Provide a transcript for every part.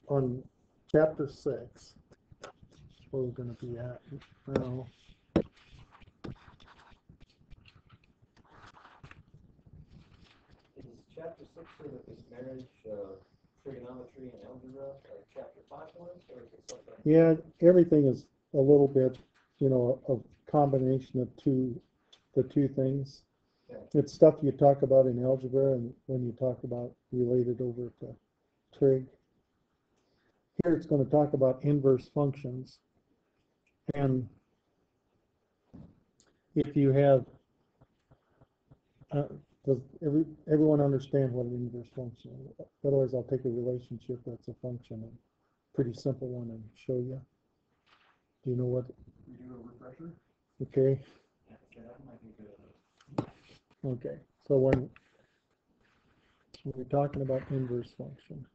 on chapter 6, where we're going to be at now. Is chapter 6 sort of this marriage, trigonometry, and algebra, like chapter 5 was, or is it something? Yeah, everything is a little bit, a combination of the two things. Okay. It's stuff you talk about in algebra and when you talk about related over to trig. Here it's going to talk about inverse functions. And if you have, does everyone understand what an inverse function is? Otherwise, I'll take a relationship that's a function, a pretty simple one, and show you. Do you know what? We do a refresher? Okay. Yeah, that might be good. Okay. So when we're talking about inverse function,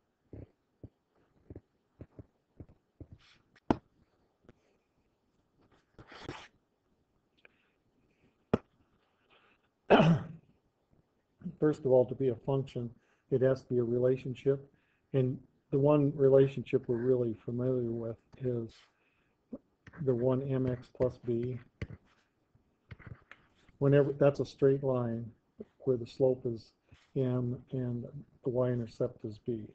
first of all, to be a function, it has to be a relationship. And the one relationship we're really familiar with is the one mx plus b. Whenever that's a straight line where the slope is m and the y-intercept is b.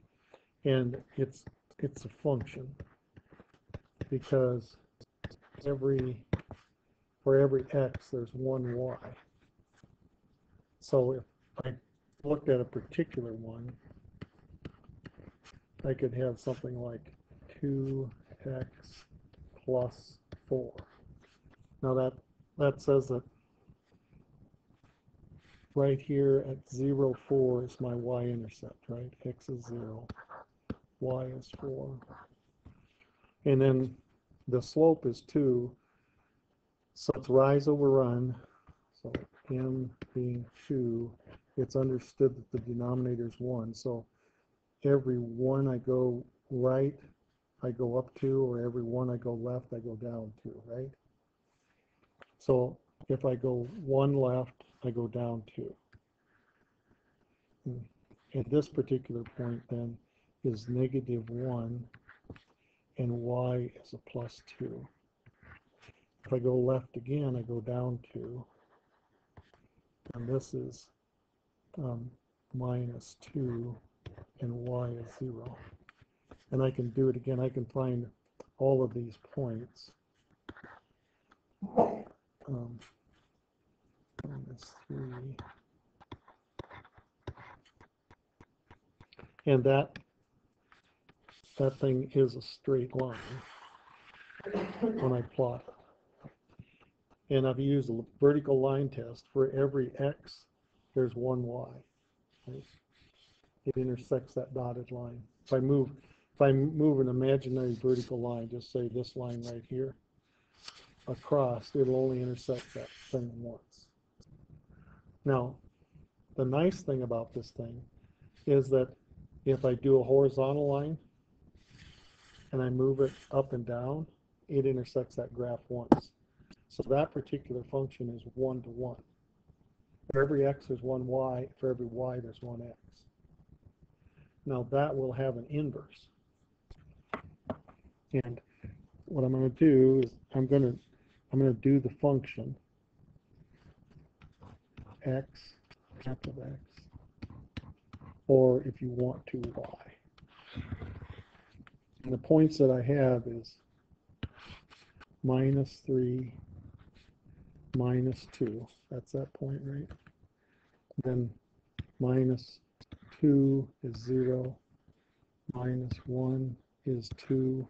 And it's a function because for every x there's one y. So if I looked at a particular one, I could have something like 2x plus 4. Now that says that right here at 0, 4 is my y-intercept, right? X is 0, y is 4. And then the slope is 2, so it's rise over run. So m being 2, it's understood that the denominator is 1. So every one I go right, I go up 2, or every one I go left, I go down 2, right? So if I go 1 left, I go down 2. At this particular point then is -1, and y is a plus 2. If I go left again, I go down 2, and this is -2, and y is 0. And I can do it again. I can find all of these points. -3. And that thing is a straight line when I plot it. And I've used a vertical line test. For every x, there's one y. Right? It intersects that dotted line. If I move an imaginary vertical line, just say this line right here, across, it'll only intersect that thing once. Now, the nice thing about this thing is that if I do a horizontal line and I move it up and down, it intersects that graph once. So that particular function is 1 to 1. For every x, there's one y. For every y, there's one x. Now that will have an inverse. And what I'm going to do is I'm going to do the function x, capital X, or if you want to, y. And the points that I have is -3, -2. That's that point, right? Then -2 is 0, -1 is 2,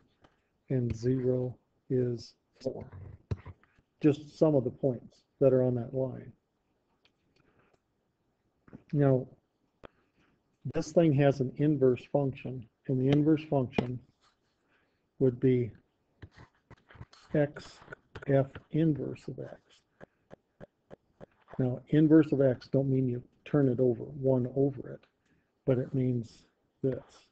and 0 is 4. Just some of the points that are on that line. Now, this thing has an inverse function, and the inverse function would be x f inverse of x. Now, inverse of x don't mean you turn it over, 1 over it, but it means this.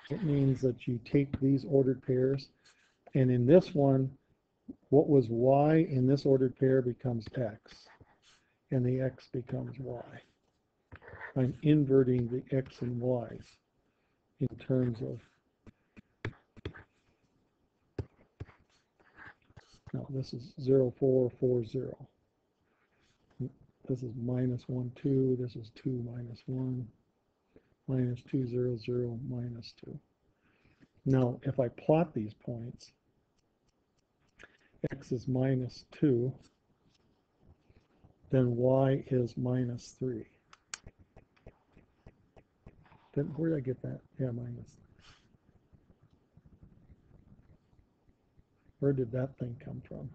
It means that you take these ordered pairs, and in this one, what was y in this ordered pair becomes x, and the x becomes y. I'm inverting the x and y's in terms of, now this is 0, 4, 4, 0. This is minus 1, 2. This is 2, minus 1. Minus 2, 0, 0, minus 2. Now, if I plot these points, x is minus 2, then y is minus 3. Then where did I get that? Yeah, minus. Where did that thing come from?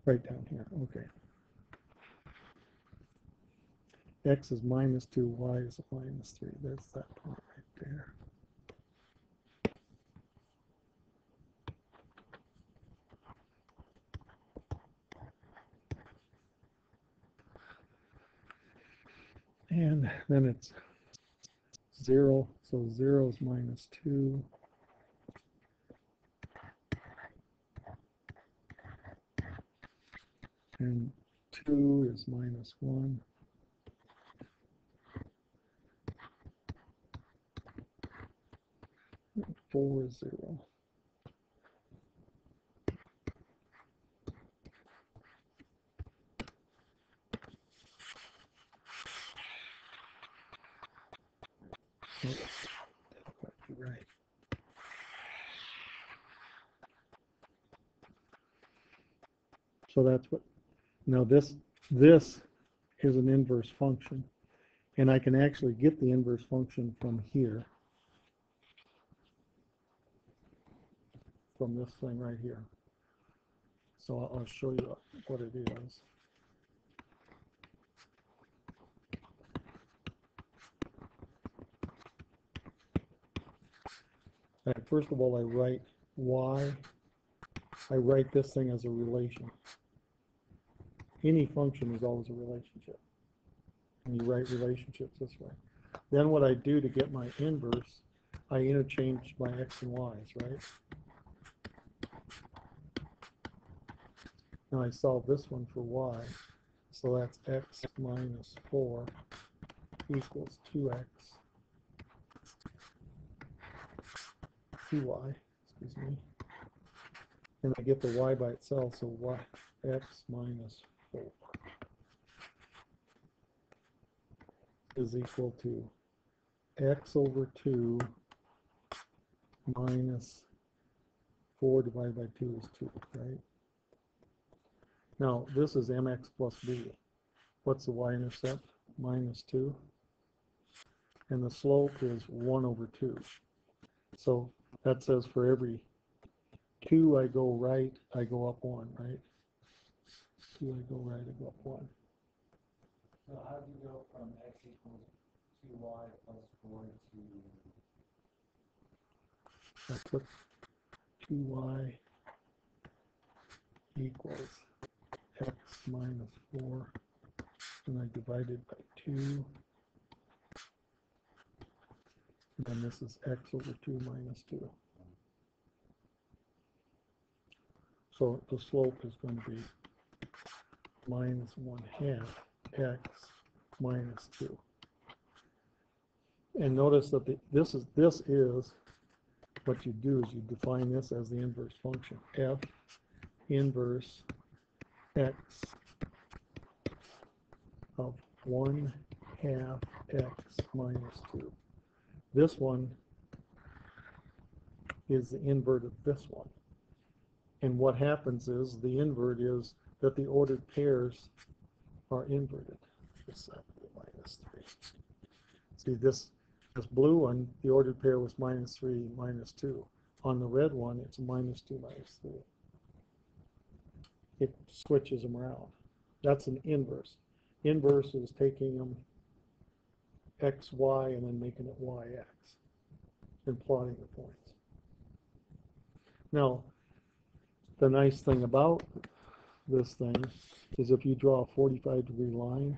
Right down here. Okay. X is minus 2, y is minus 3. That's that point right there. And then it's 0, so 0 is minus 2. And 2 is minus 1. 4 is 0. Oops, didn't quite be right. So that's what, now this is an inverse function. And I can actually get the inverse function from here, from this thing right here. So I'll show you what it is. And first of all, I write y. I write this thing as a relation. Any function is always a relationship. And you write relationships this way. Then what I do to get my inverse, I interchange my x and y's, right? Now I solve this one for y. So that's x minus 4 equals 2x, 2y, excuse me. And I get the y by itself, so y, x minus 4 is equal to x over 2 minus 4 divided by 2 is 2, right? Now, this is mx plus b. What's the y-intercept? Minus 2. And the slope is 1 over 2. So that says for every 2 I go right, I go up 1, right? 2 I go right, I go up 1. So how do you go from x equals 2y plus 4 to... I put 2y equals x minus 4, and I divide it by 2. And then this is x over 2 minus 2. So the slope is going to be minus 1/2 x minus 2. And notice that this is what you do is you define this as the inverse function. F inverse x of 1/2 x minus 2. This one is the invert of this one. And what happens is the invert is that the ordered pairs are inverted. This minus 3. See this blue one, the ordered pair was minus 3, minus 2. On the red one, it's minus 2, minus 3. It switches them around. That's an inverse. Inverse is taking them x, y, and then making it y, x, and plotting the points. Now, the nice thing about this thing is if you draw a 45-degree line,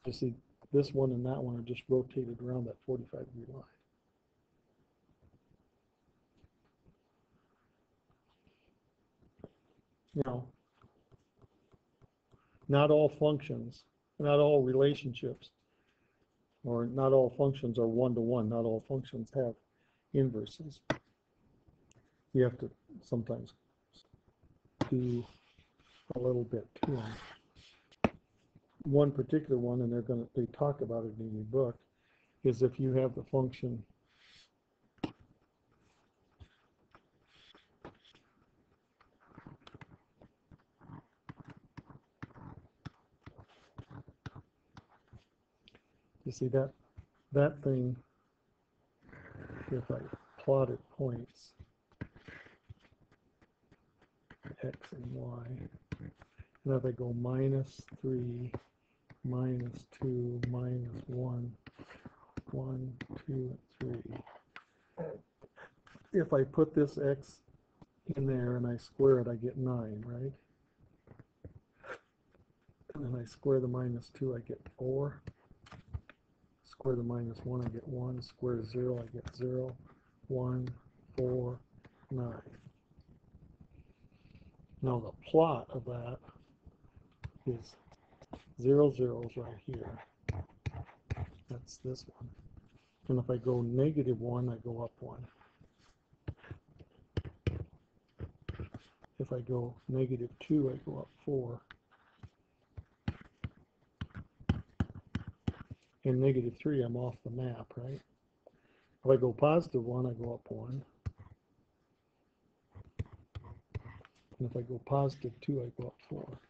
you see this one and that one are just rotated around that 45-degree line. you know, not all functions, not all relationships, or not all functions are one-to-one. Not all functions have inverses. You have to sometimes do a little bit to them. One particular one, and they talk about it in your book, is if you have the function you see that thing, if I plotted points x and y, and if I go -3, -2, -1, 1, 2, 3. If I put this x in there and I square it, I get 9, right? And then I square the -2, I get 4. Square the -1, I get 1. Square the 0, I get 0. 1, 4, 9. Now the plot of that is 0, 0 is right here. That's this one. And if I go -1, I go up 1. If I go -2, I go up 4. And -3, I'm off the map, right? If I go +1, I go up 1. And if I go +2, I go up 4.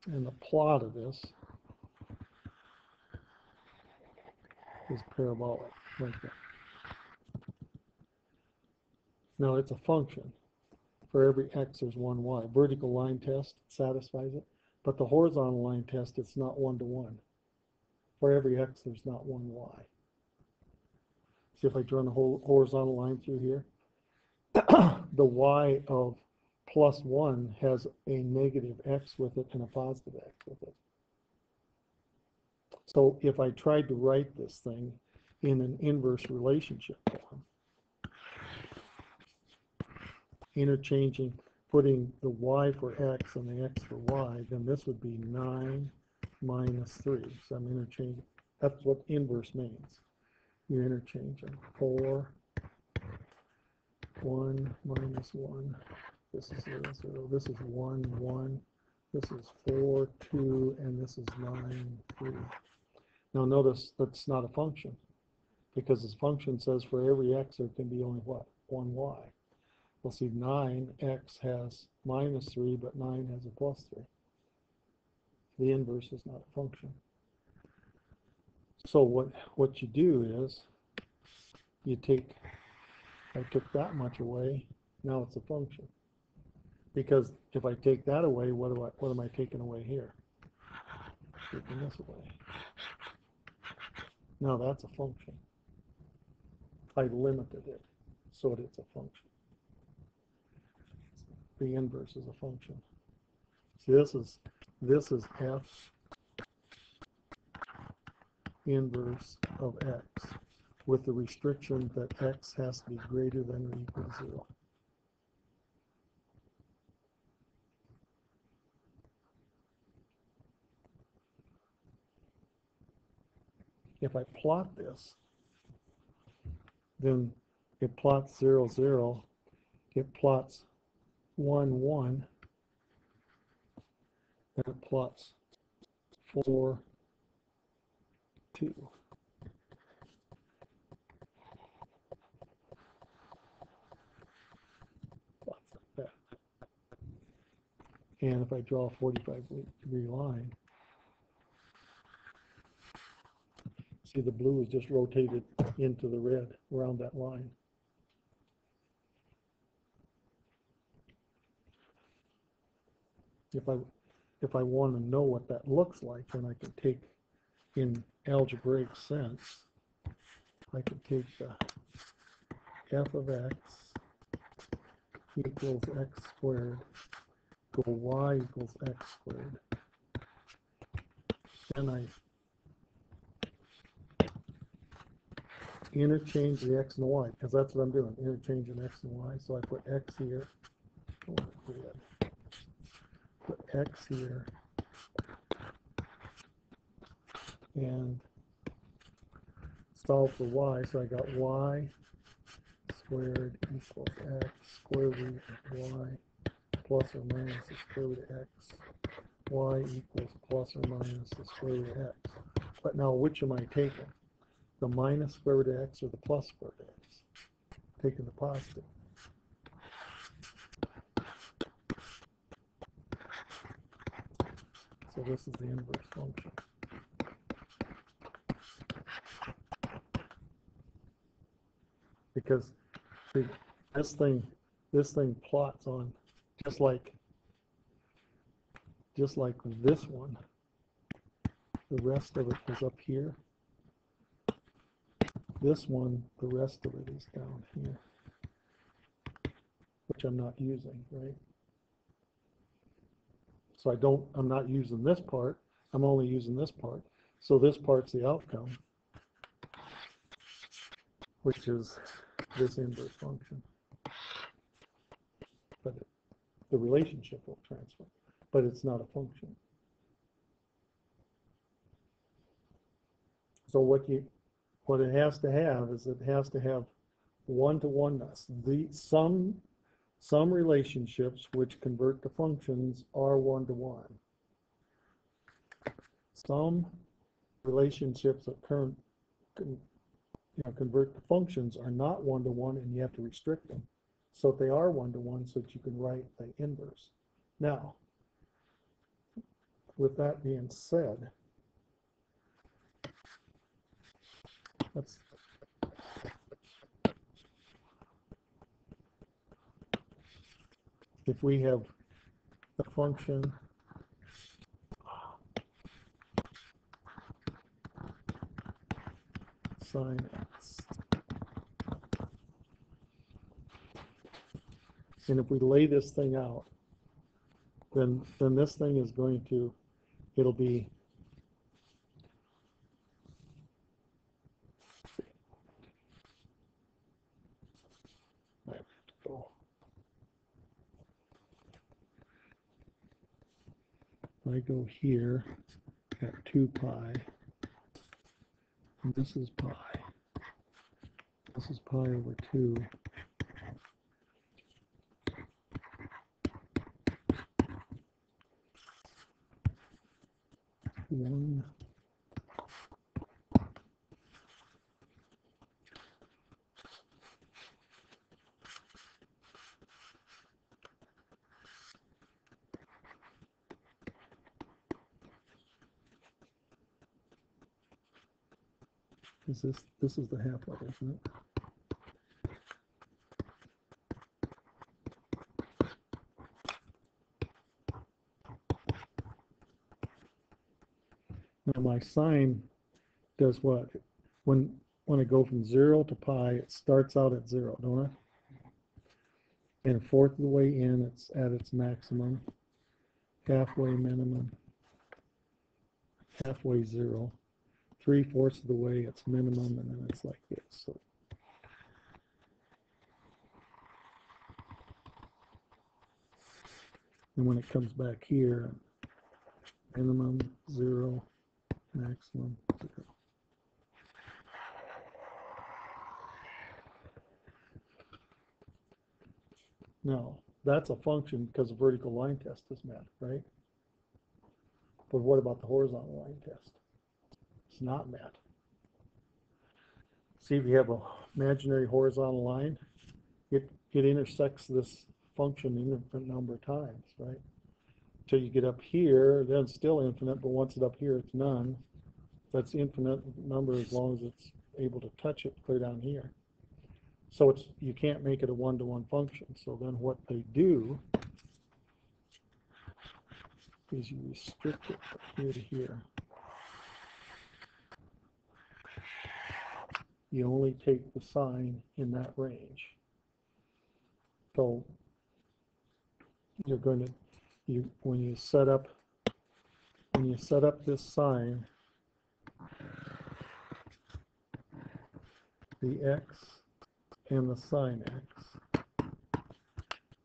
And the plot of this is parabolic, like that. Now it's a function. For every x, there's one y. Vertical line test satisfies it, but the horizontal line test, it's not one-to-one. For every x, there's not one y. See, if I draw a whole horizontal line through here, the y of +1 has a negative x with it and a positive x with it. So if I tried to write this thing in an inverse relationship form, interchanging, putting the y for x and the x for y, then this would be 9 -3. So I'm interchanging. That's what inverse means. You interchange them. 4, 1, -1. This is 0, 0. This is 1, 1. This is 4, 2, and this is 9, 3. Now notice that's not a function, because this function says for every x there can be only what? One y. We'll see 9x has -3, but 9 has a +3. The inverse is not a function. So what you do is you take, I took that much away, now it's a function. Because if I take that away, what am I taking away here? Taking this away. Now that's a function. I limited it so that it's a function. The inverse is a function. See, this is f inverse of x with the restriction that x has to be greater than or equal to 0. If I plot this, then it plots 0, 0, it plots 1, 1, and it plots 4, 2. Plots like that. And if I draw a 45-degree line, see the blue is just rotated into the red around that line. If I want to know what that looks like, then I can take, in algebraic sense, I can take the f of x equals x squared, go y equals x squared. Then interchange the x and the y, because that's what I'm doing, interchanging x and y. So I put x here, put x here, and solve for y. So I got y squared equals x square root of y plus or minus the square root of x. Y equals plus or minus the square root of x. But now which am I taking? The minus square root of x or the plus square root of x? Taking the positive. So this is the inverse function. Because see, this thing plots on just like this one. The rest of it is up here. This one, the rest of it is down here, which I'm not using, right? So I'm not using this part, I'm only using this part. So this part's the outcome, which is this inverse function. But the relationship will transfer, but it's not a function. So what it has to have is it has to have one-to-oneness. Some relationships which convert to functions are one-to-one. Some relationships that convert to functions are not one-to-one, and you have to restrict them. So if they are one-to-one, so that you can write the inverse. Now, with that being said, if we have a function sine x, and if we lay this thing out, then this thing is going to, it'll be I go here at 2 pi, and this is pi. This is pi over 2. One. This is the half-life, isn't it? Now my sine does what? When I go from 0 to pi, it starts out at 0, don't it? And a fourth of the way in, it's at its maximum, halfway minimum, halfway 0. 3/4 of the way, it's minimum, and then it's like this. So and when it comes back here, minimum 0, maximum 0. Now, that's a function because the vertical line test is met, right? But what about the horizontal line test? It's not met. See, if you have an imaginary horizontal line, it intersects this function an infinite number of times, right? Till you get up here, then it's still infinite, but once it's up here, it's none. That's infinite number as long as it's able to touch it clear down here. So you can't make it a one-to-one function. So then what they do is you restrict it from here to here. You only take the sign in that range. So you're going to, when you set up this sign, the x and the sine x,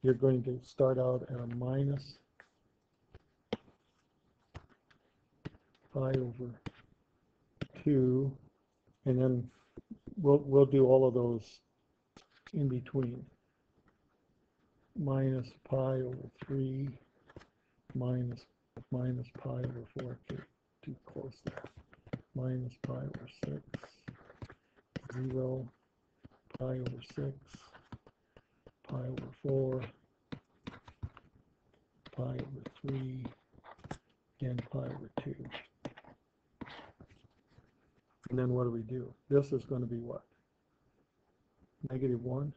you're going to start out at a minus pi over 2, and then we'll do all of those in between. Minus pi over 3 minus pi over 4. Okay, too close there. Minus pi over 6, 0, pi over 6, pi over 4, pi over 3, and pi over 2. And then what do we do? This is going to be what? Negative 1?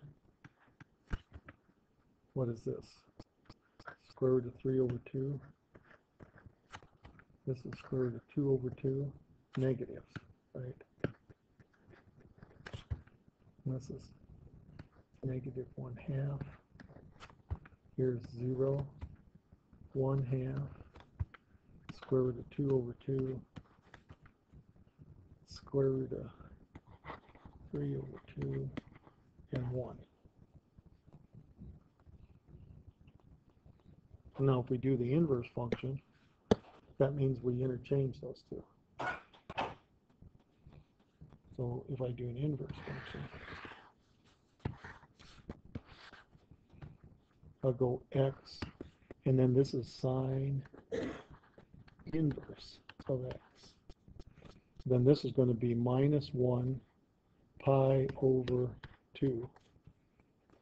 What is this? Square root of 3 over 2. This is square root of 2 over 2. Negatives, right? And this is negative 1/2. Here's 0. 1/2. Square root of 2 over 2. Square root of 3 over 2. And 1. Now if we do the inverse function, that means we interchange those two. So if I do an inverse function, I'll go x, and then this is sine inverse of x. Then this is going to be minus 1 pi over 2,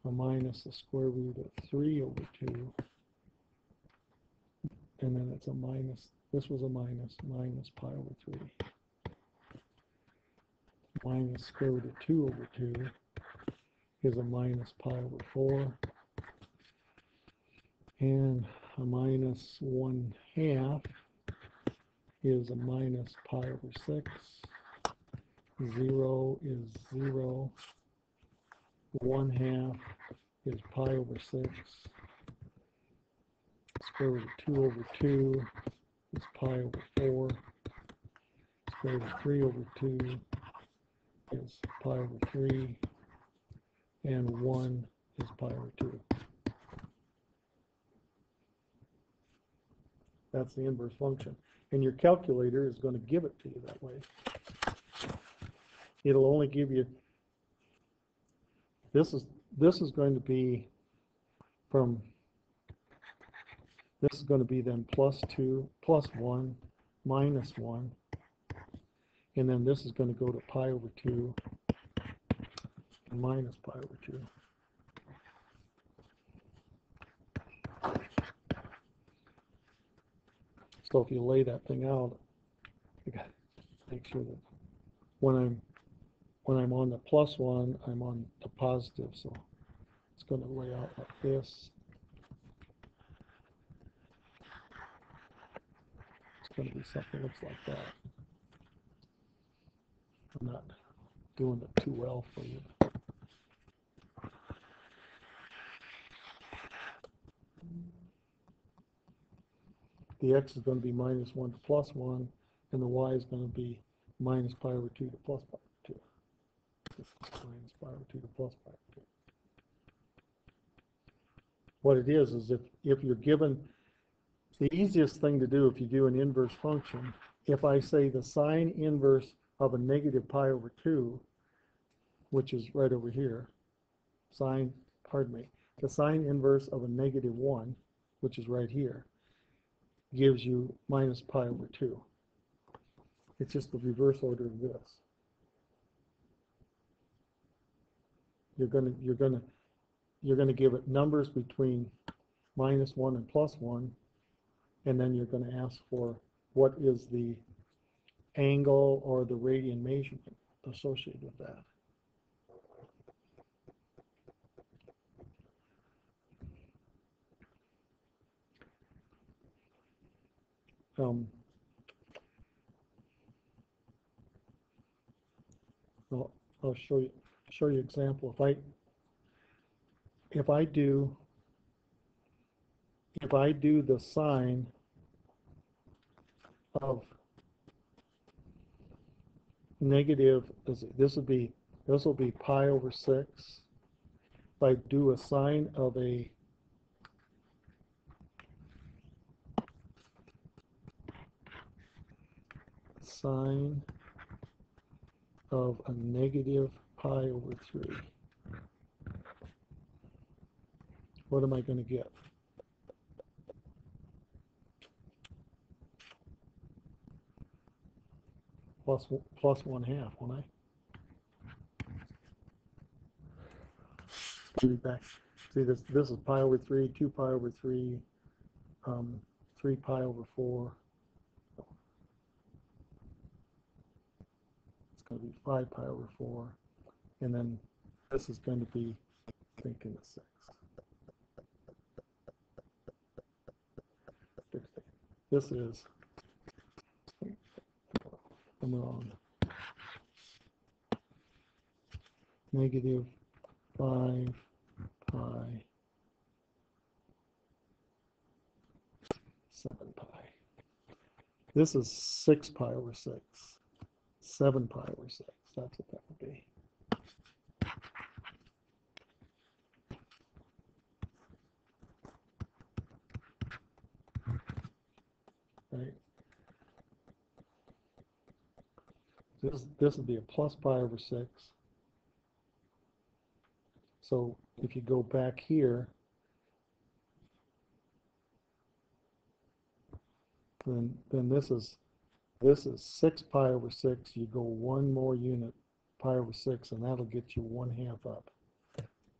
or minus the square root of 3 over 2, and then it's a minus, this was a minus pi over 3, minus square root of 2 over 2 is a minus pi over 4, and a minus 1/2 is a minus pi over 6, 0 is 0, 1/2 is pi over 6, square root of 2 over 2 is pi over 4, square root of 3 over 2 is pi over 3, and 1 is pi over 2. That's the inverse function. And your calculator is going to give it to you that way. It'll only give you, this is going to be from, this is going to be then plus 2, plus 1, minus 1, and then this is going to go to pi over 2 and minus pi over 2. So if you lay that thing out, you got to make sure that when I'm on the plus 1, I'm on the positive, so it's going to lay out like this. It's going to be something that looks like that. I'm not doing it too well for you. The x is going to be minus 1 to plus 1, and the y is going to be minus pi over 2 to plus pi over 2. This is minus pi over 2 to plus pi over 2. What it is if you're given, the easiest thing to do if you do an inverse function, if I say the sine inverse of a negative pi over 2, which is right over here, the sine inverse of a negative 1, which is right here, gives you minus pi over 2. It's just the reverse order of this. You're gonna give it numbers between minus 1 and plus 1, and then you're going to ask for what is the angle or the radian measurement associated with that. I'll show you example. If I do the sine of negative, this would be This will be pi over 6. If I do a sine of a negative pi over 3, what am I going to get? Plus 1/2, won't I? Back. See, this is pi over 3, 2 pi over 3, 3 pi over 4. It's going to be 5 pi over 4. And then this is going to be thinking of 6. This is, I'm wrong, negative 5 pi 7 pi. This is 6 pi over 6. 7 pi over 6. That's what that would be. Right. This would be a plus pi over 6. So if you go back here, then this is 6 pi over 6. You go one more unit, pi over 6, and that'll get you 1/2 up.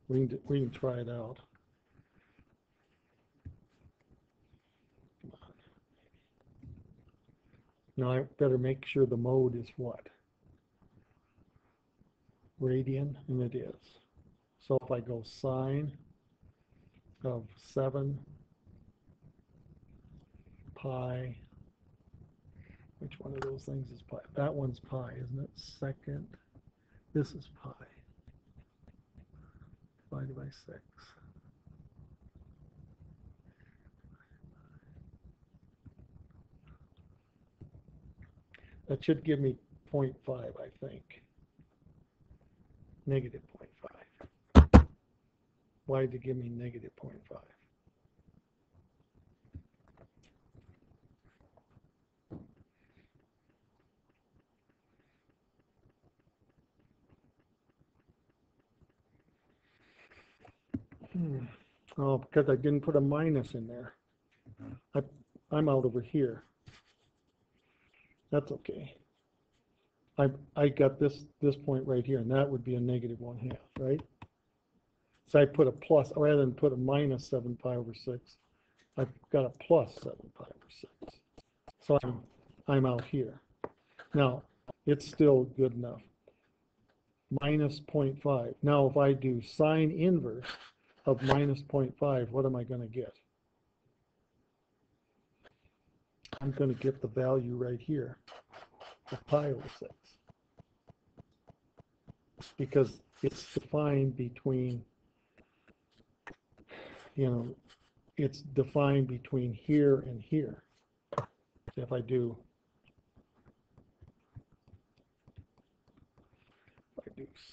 We can try it out. Now I better make sure the mode is what? Radian, and it is. So if I go sine of 7 pi, which one of those things is pi? That one's pi, isn't it? Second, this is pi, divided by 6. That should give me 0.5, I think. Negative 0.5. Why did it give me negative 0.5? Oh, because I didn't put a minus in there. I'm out over here. That's okay. I got this point right here, and that would be a negative 1/2, right? So I put a plus, rather than put a minus 7 pi over 6, I've got a plus 7 pi over 6. So I'm out here. Now, it's still good enough. Minus 0.5. Now, if I do sine inverse of minus 0.5, what am I going to get? I'm going to get the value right here of pi over 6. Because it's defined between, it's defined between here and here. So if I do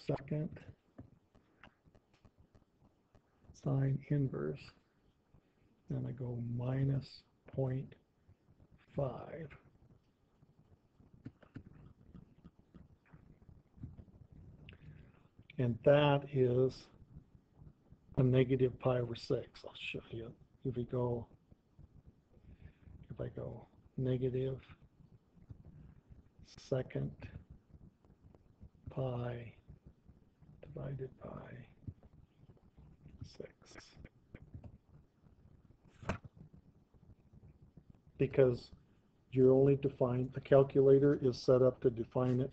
second sine inverse, then I go minus 0.5. And that is a negative pi over 6. I'll show you. If I go negative second pi divided by 6. Because you're only defined, the calculator is set up to define it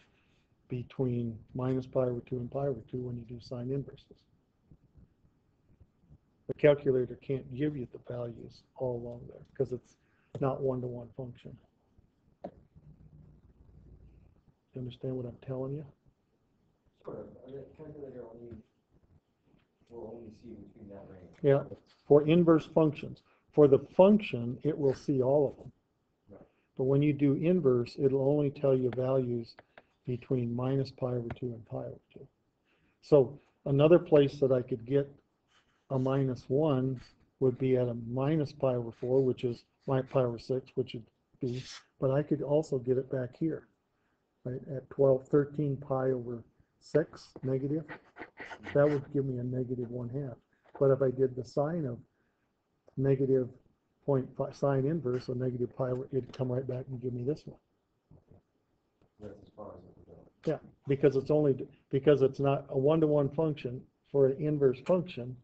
between minus pi over 2 and pi over 2 when you do sine inverses. The calculator can't give you the values all along there because it's not one-to-one function. You understand what I'm telling you? Sort of. The calculator will only see between that range. Yeah, for inverse functions. For the function, it will see all of them. Right. But when you do inverse, it'll only tell you values between minus pi over 2 and pi over 2. So another place that I could get a -1 would be at a minus pi over 4, which is pi over 6, which would be, but I could also get it back here, right, at 13 pi over 6 negative. That would give me a -1/2. But if I did the sine of negative 0.5 sine inverse of negative pi, it'd come right back and give me this one. That's as far as it would go. Yeah, because it's not a one-to-one function. For an inverse function,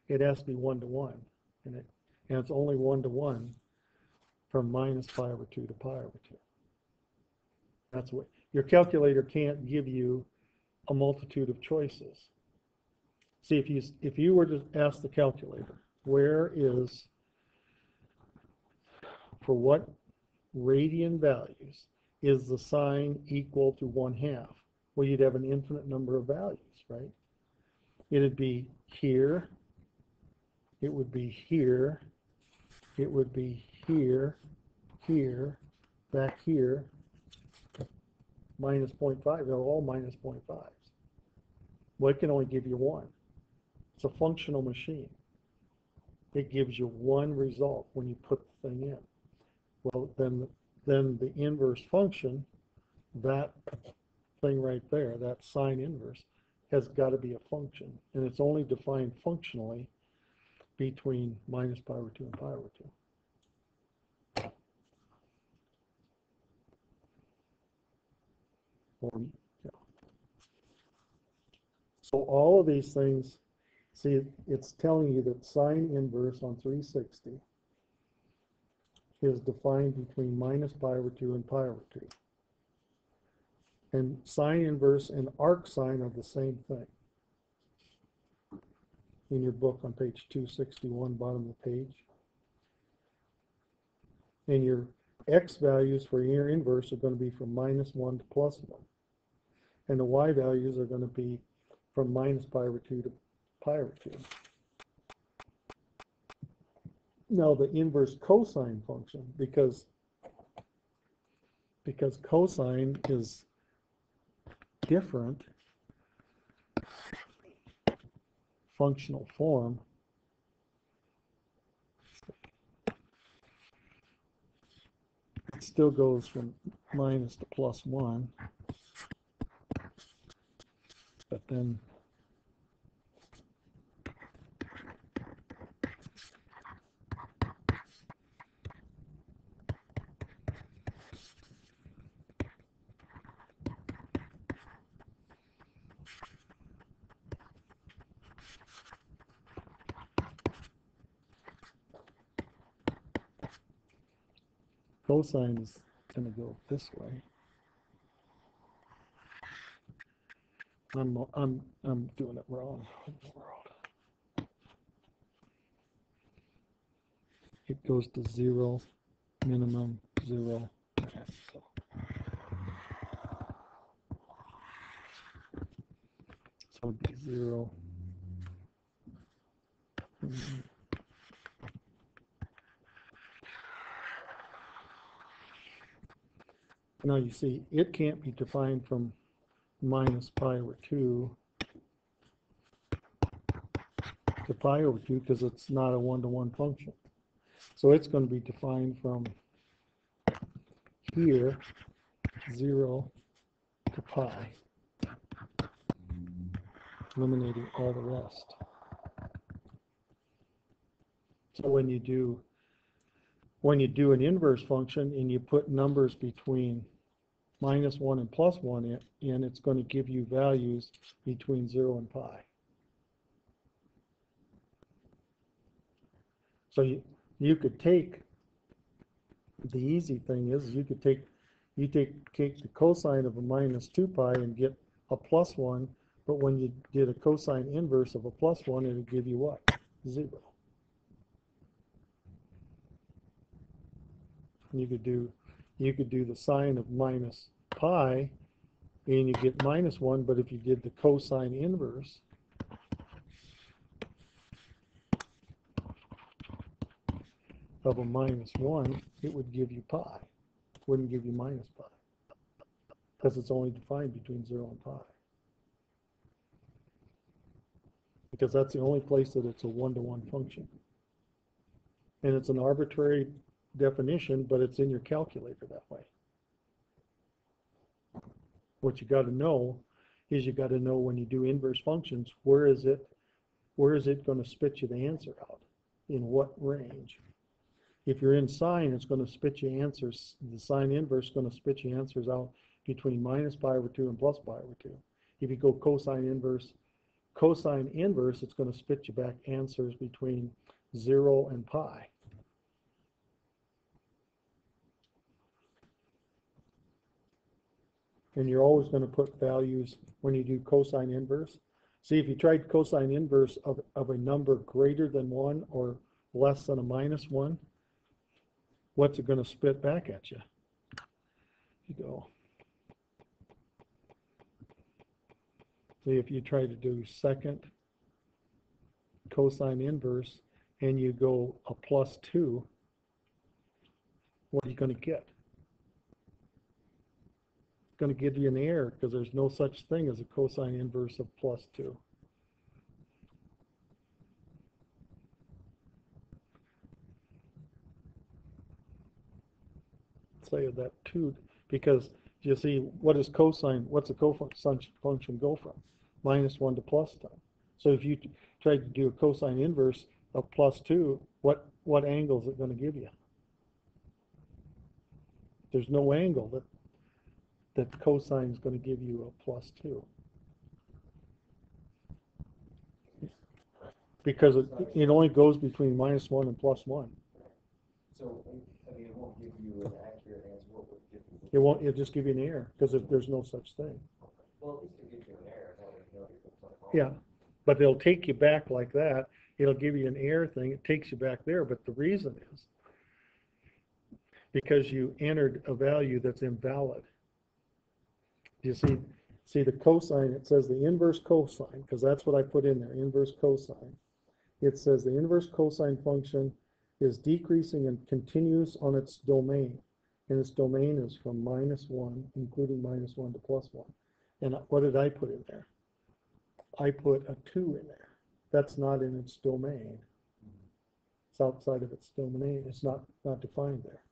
it has to be one-to-one, and it's only one-to-one from minus pi over 2 to pi over 2. That's what your calculator can't give you a multitude of choices. See, if you were to ask the calculator, where is, for what radian values is the sine equal to 1/2? Well, you'd have an infinite number of values, right? It'd be here, it would be here, it would be here, here, back here, minus 0.5. They're all minus 0.5s. Well, it can only give you one. It's a functional machine. It gives you one result when you put the thing in. Well, then the inverse function, that thing right there, that sine inverse, has got to be a function. And it's only defined functionally between minus pi over 2 and pi over 2. Yeah. So all of these things, see, it's telling you that sine inverse on 360 is defined between minus pi over 2 and pi over 2. And sine inverse and arc sine are the same thing. In your book on page 261, bottom of the page. And your x values for your inverse are going to be from -1 to +1. And the y values are going to be from minus pi over 2 to pi over 2. Now the inverse cosine function, because cosine is different functional form, it still goes from minus to +1, but then cosine is going to go this way. I'm doing it wrong. It goes to 0, minimum 0. So it'd be 0. Now you see, it can't be defined from minus pi over 2 to pi over 2 because it's not a one-to-one function. So it's going to be defined from here, 0 to pi, eliminating all the rest. So when you do an inverse function and you put numbers between -1 and +1 in, it's going to give you values between 0 and pi. So you could take, the easy thing is you take the cosine of a -2 pi and get a +1, but when you did a cosine inverse of a +1, it would give you what? 0. You could do the sine of minus pi and you get -1, but if you did the cosine inverse of a -1, it would give you pi. It wouldn't give you minus pi because it's only defined between 0 and pi. because that's the only place that it's a one-to-one function. And it's an arbitrary definition, but it's in your calculator that way. What you got to know is you got to know when you do inverse functions, where is it going to spit you the answer out? In what range? If you're in sine, it's going to spit you answers. The sine inverse is going to spit you answers out between minus pi over 2 and plus pi over 2. If you go cosine inverse, it's going to spit you back answers between 0 and pi. And you're always going to put values when you do cosine inverse. See, if you tried cosine inverse of a number greater than 1 or less than a minus 1, what's it going to spit back at you? You go. See, if you try to do second cosine inverse and you go a plus 2, what are you going to get? It's going to give you an error because there's no such thing as a cosine inverse of plus 2. Say that 2, because you see, what's a cosine function go from? Minus 1 to plus 10. So if you try to do a cosine inverse of plus 2, what angle is it going to give you? There's no angle that cosine is going to give you a plus 2. Because it only goes between minus 1 and plus 1. So, I mean, it won't give you an accurate answer. What would give you? It'll just give you an error because there's no such thing. Well, at least it gives you an error. That way you know you're going Yeah, but it'll take you back like that. It'll give you an error thing. It takes you back there. But the reason is because you entered a value that's invalid. You see the cosine, it says the inverse cosine, because that's what I put in there, inverse cosine. It says the inverse cosine function is decreasing and continues on its domain. And its domain is from minus 1, including minus 1 to plus 1. And what did I put in there? I put a 2 in there. That's not in its domain. It's outside of its domain. It's not defined there.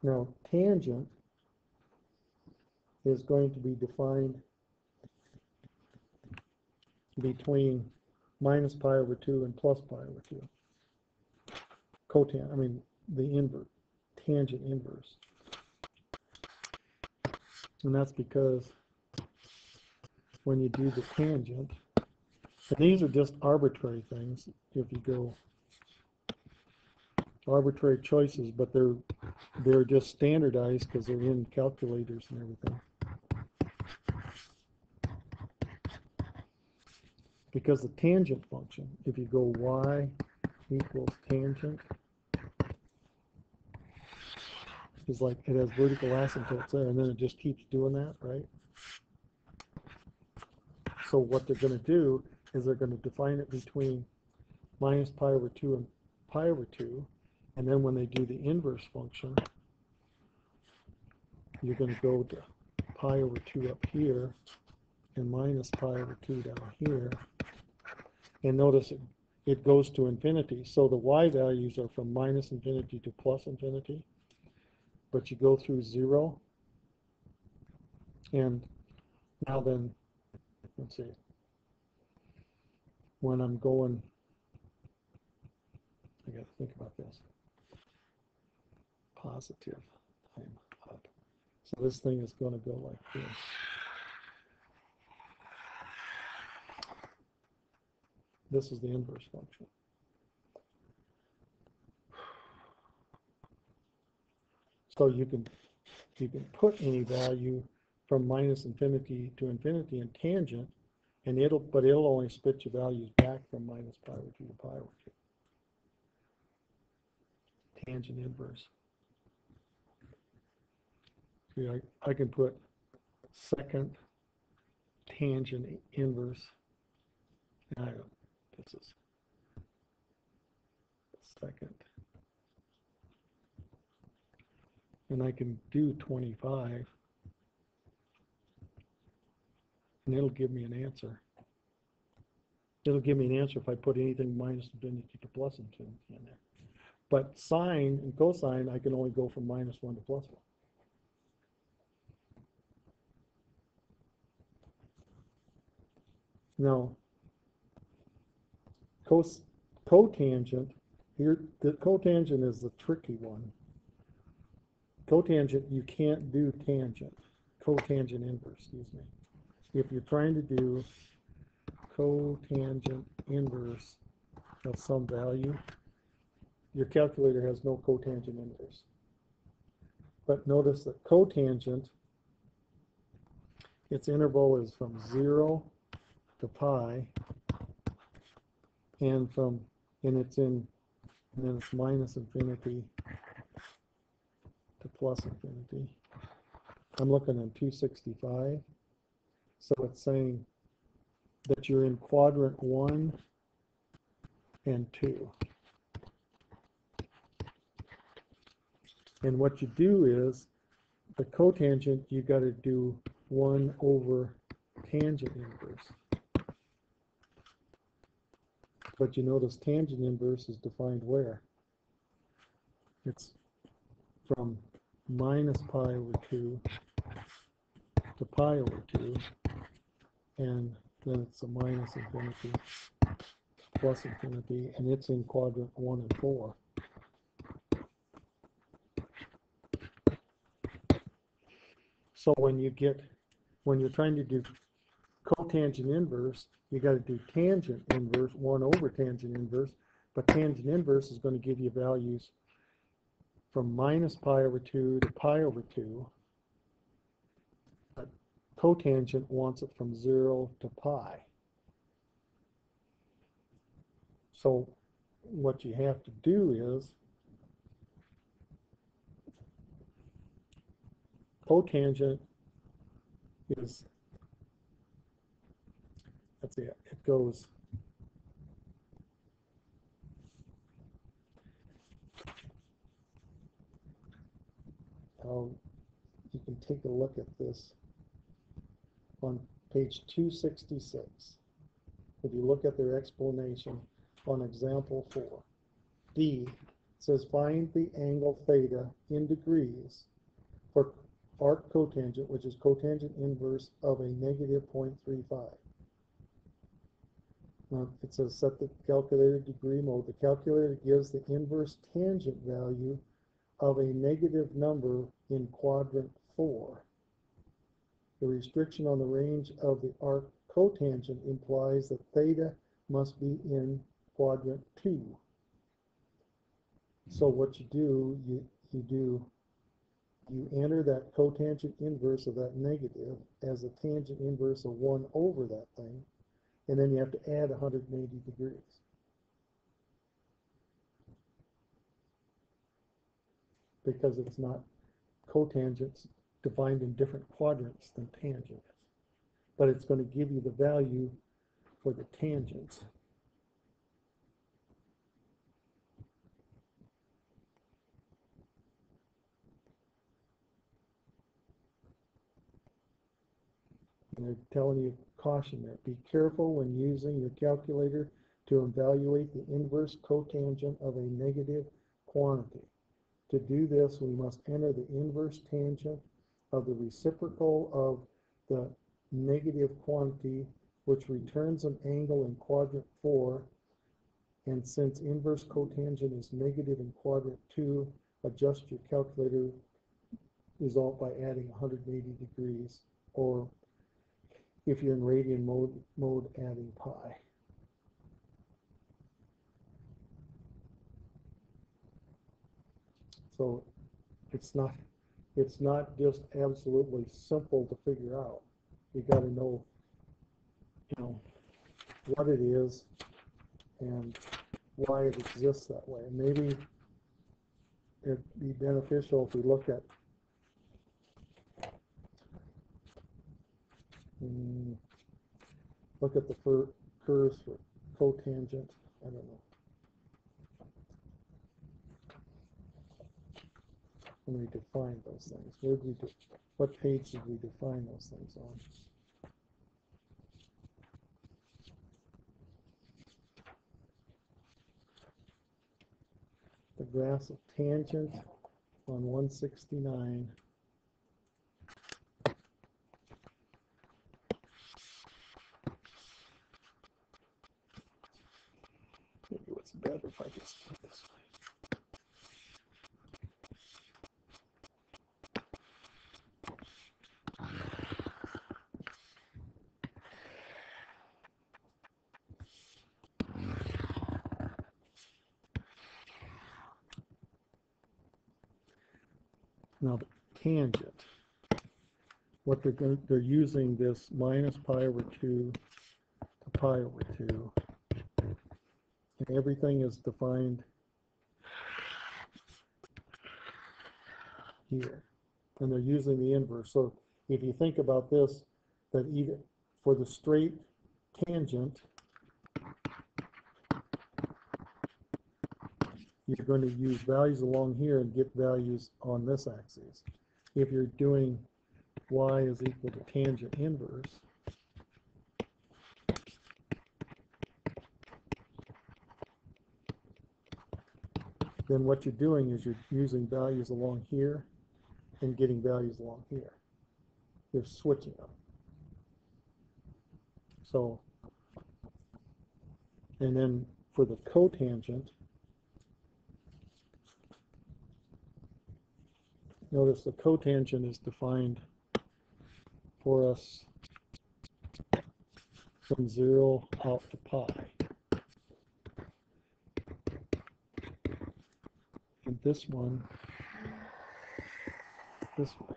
Now, tangent is going to be defined between minus pi over 2 and plus pi over 2. The inverse, tangent inverse. And that's because when you do the tangent, and these are just arbitrary things, if you go arbitrary choices, but they're just standardized because they're in calculators and everything. Because the tangent function, if you go y equals tangent, is like it has vertical asymptotes there, and then it just keeps doing that, right? So what they're going to do is they're going to define it between minus pi over 2 and pi over 2, and then when they do the inverse function, you're going to go to pi over 2 up here and minus pi over 2 down here. And notice it goes to infinity. So the y values are from minus infinity to plus infinity. But you go through 0. And now then, let's see. When I'm going, I got to think about this. Positive time up. So this thing is going to go like this. This is the inverse function. So you can put any value from minus infinity to infinity in tangent, and it'll only spit your values back from minus pi over 2 to pi over 2. Tangent inverse. See, I can put second tangent inverse. This is second and I can do 25, and it'll give me an answer. It'll give me an answer if I put anything minus infinity to plus infinity in there. But sine and cosine, I can only go from -1 to +1. Now, cotangent, here, the cotangent is the tricky one. Cotangent, you can't do tangent, cotangent inverse, excuse me. If you're trying to do cotangent inverse of some value, your calculator has no cotangent inverse. But notice that cotangent, its interval is from 0 to pi, and then it's minus infinity to plus infinity. I'm looking at 265. So it's saying that you're in quadrant 1 and 2. And what you do is, the cotangent, you got to do 1 over tangent inverse. But you notice tangent inverse is defined where? It's from minus pi over 2 to pi over 2, and then it's a minus infinity plus infinity, and it's in quadrant 1 and 4. So when you're trying to do cotangent inverse, you got to do tangent inverse, 1 over tangent inverse, but tangent inverse is going to give you values from minus pi over 2 to pi over 2. But cotangent wants it from 0 to pi. So what you have to do is, cotangent is, let's see, it goes, you can take a look at this on page 266. If you look at their explanation on example 4, D says find the angle theta in degrees for arc cotangent, which is cotangent inverse of a negative 0.35. Now it says set the calculator degree mode. The calculator gives the inverse tangent value of a negative number in quadrant 4. The restriction on the range of the arc cotangent implies that theta must be in quadrant 2. So what you do, you enter that cotangent inverse of that negative as a tangent inverse of 1 over that thing, and then you have to add 180 degrees. Because it's not cotangents defined in different quadrants than tangents. But it's going to give you the value for the tangents. And they're telling you, caution there, be careful when using your calculator to evaluate the inverse cotangent of a negative quantity. To do this, we must enter the inverse tangent of the reciprocal of the negative quantity, which returns an angle in quadrant 4. And since inverse cotangent is negative in quadrant 2, adjust your calculator result by adding 180 degrees, or if you're in radian mode, adding pi. So it's not just absolutely simple to figure out. You got to know, what it is and why it exists that way. Maybe it'd be beneficial if we look at the curves for cotangent. I don't know. when we defined those things. Where did we what page did we define those things on? The graphs of tangent on 169. Maybe what's better if I just put this way. Now the tangent, what they're using this minus pi over 2 to pi over 2, and everything is defined here, and they're using the inverse. So if you think about this, that even for the straight tangent, you're going to use values along here and get values on this axis. If you're doing y is equal to tangent inverse, then what you're doing is you're using values along here and getting values along here. You're switching them. So, and then for the cotangent, notice the cotangent is defined for us from 0 out to pi. And this one, this way.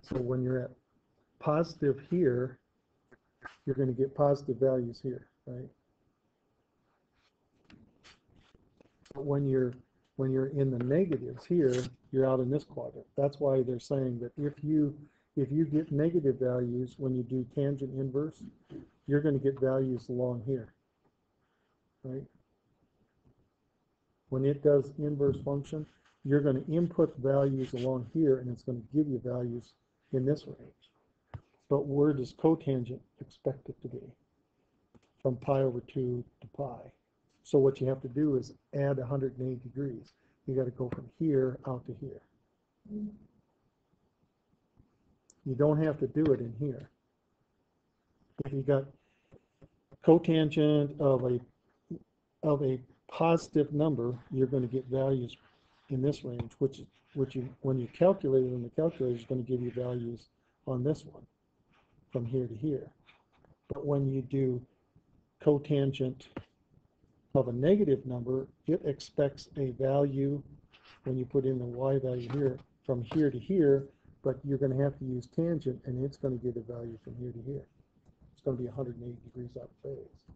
So when you're at positive here, you're going to get positive values here, right? But when you're in the negatives here, you're out in this quadrant. That's why they're saying that if you get negative values when you do tangent inverse, you're going to get values along here, right? When it does inverse function, you're going to input values along here, and it's going to give you values in this range. But where does cotangent expect it to be? From pi over 2 to pi. So what you have to do is add 180 degrees. You got to go from here out to here. You don't have to do it in here. If you got cotangent of a positive number, you're going to get values in this range, which you, when you calculate it in the calculator, is going to give you values on this one from here to here. But when you do cotangent of a negative number, it expects a value when you put in the y value here from here to here, but you're going to have to use tangent, and it's going to get a value from here to here. It's going to be 180 degrees out of phase.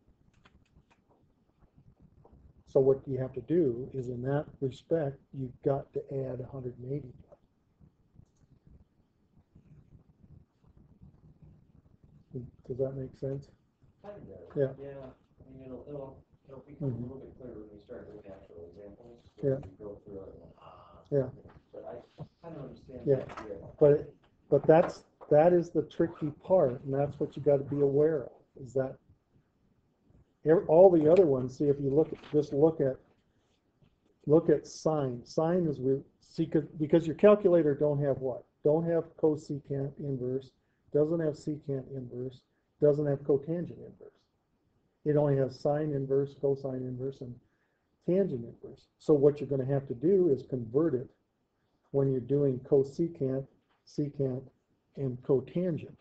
So what you have to do is, in that respect, you've got to add 180. Does that make sense? Kind of does. Yeah. Yeah. I mean, it'll become a little bit clearer when we start doing actual examples. Yeah. We go through it. Yeah. But I kind of understand. Yeah. The idea. But that is the tricky part, and that's what you got to be aware of. Is that all the other ones? See, if you look at sine. Sine is because your calculator don't have what? Don't have cosecant inverse. Doesn't have secant inverse. Doesn't have cotangent inverse. It only has sine inverse, cosine inverse, and tangent inverse. So what you're going to have to do is convert it when you're doing cosecant, secant, and cotangent.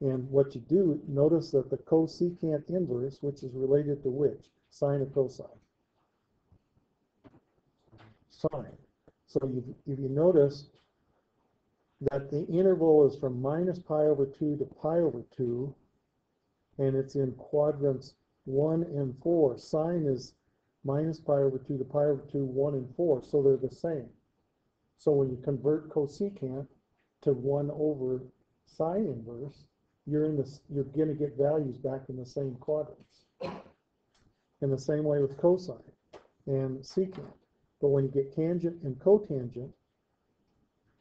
And what you do, notice that the cosecant inverse, which is related to which? Sine or cosine? Sine. So if you notice that the interval is from minus pi over 2 to pi over 2, and it's in quadrants 1 and 4. Sine is minus pi over 2 to pi over 2, 1 and 4, so they're the same. So when you convert cosecant to 1 over sine inverse, you're going to get values back in the same quadrants. In the same way with cosine. and secant. But when you get tangent and cotangent,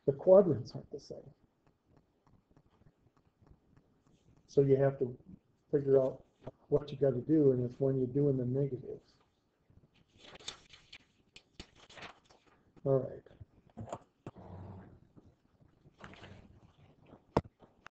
the quadrants aren't the same. So you have to figure out what you got to do, and it's when you're doing the negatives. All right.